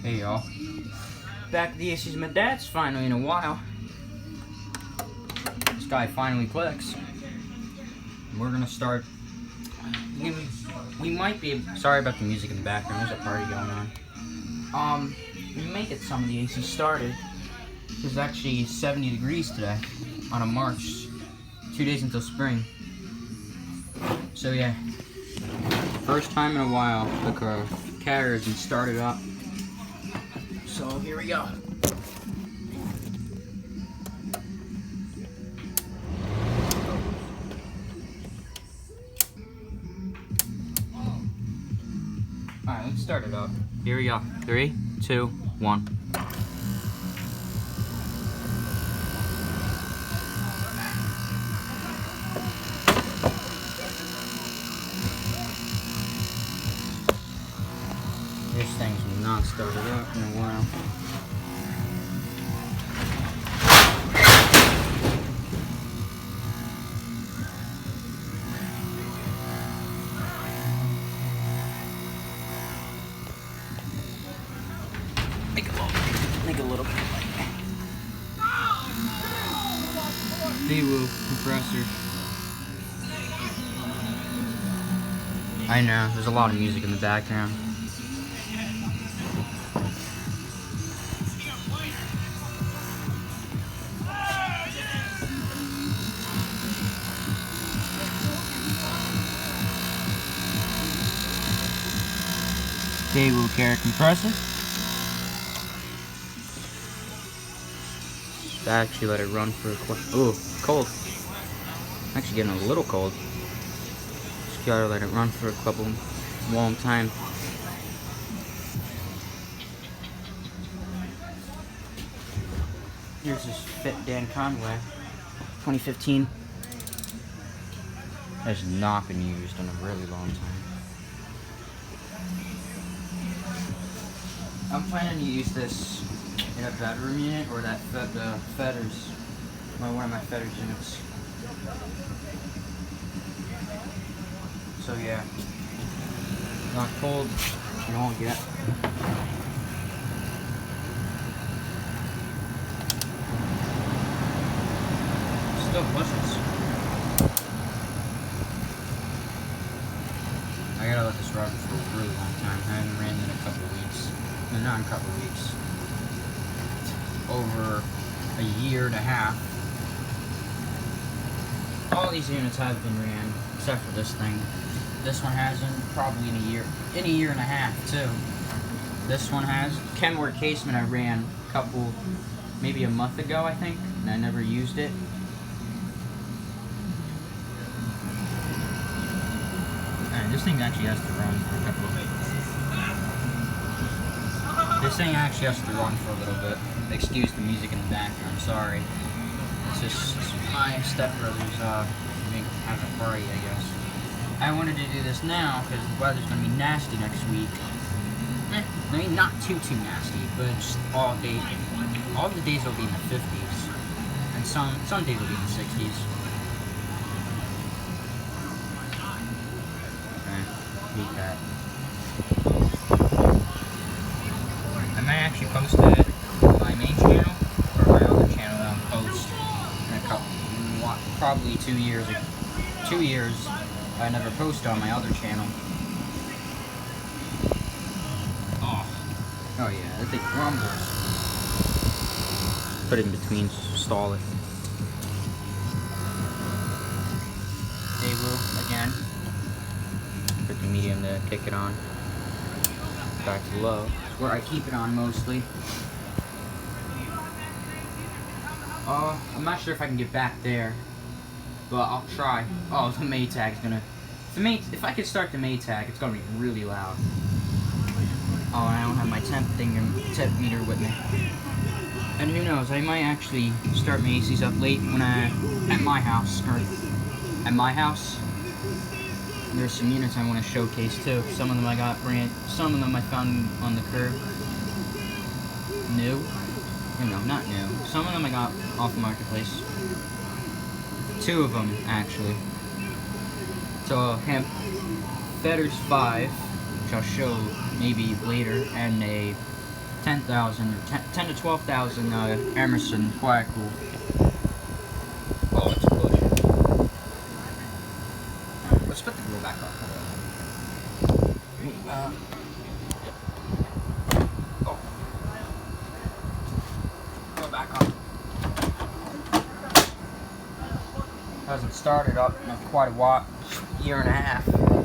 Hey y'all, back at the ACs with my dad's finally in a while. This guy finally clicks. We're gonna start. We might be. Sorry about the music in the background. There's a party going on. We may get some of the AC started. It's actually 70 degrees today on a March. 2 days until spring. So yeah, first time in a while the carrier's been started up. So here we go. Alright, let's start it up. Here we go. 3, 2, 1. This thing's not started up in a while. Make a little bit of light. Daewoo compressor. I know, there's a lot of music in the background. Daewoo carrier compressor. I actually let it run for a ooh, cold. Actually getting a little cold. Just gotta let it run for a long time. Here's this Fit Dan Conway, 2015. Has not been used in a really long time. I'm planning to use this in a bedroom unit or that Fetters, one of my Fetters units. So yeah, not cold, you don't get. Still pushes. I gotta let this run for a really long time. I haven't ran in a couple of weeks. No, not in a couple of weeks. Over a year and a half. All these units have been ran, except for this thing. This one hasn't, probably in a year and a half too. This one has. Kenworth Casement I ran maybe a month ago I think, and I never used it. Alright, this thing actually has to run for a couple of weeks. This thing actually has to run for a little bit. Excuse the music in the background, sorry. It's just my stepbrother's having a party, I guess. I wanted to do this now because the weather's going to be nasty next week. I mean, not too nasty, but just all day. All the days will be in the 50s. And some days will be in the 60s. Okay, beat that. I might actually post it on my main channel or my other channel that I'll post in a couple, probably 2 years. 2 years I never posted on my other channel. Oh yeah, that thing rumbles. Put it in between, stall it. Daewoo again. Put the medium to kick it on. Back to low. Where I keep it on mostly. I'm not sure if I can get back there, but I'll try. Oh, the Maytag's gonna. If I could start the Maytag, it's gonna be really loud. Oh, and I don't have my temp meter with me. And who knows? I might actually start my ACs up late at my house. There's some units I want to showcase too. Some of them I got some of them I found on the curb. New? No, not new. Some of them I got off the marketplace. 2 of them actually. So I have Fetters 5, which I'll show maybe later, and a 10,000 or 10 to 12,000 Emerson quiet cool. Oh, it's pushing. Let's put the grill back up. Oh. Go back up. Hasn't started up in quite a while, year and a half.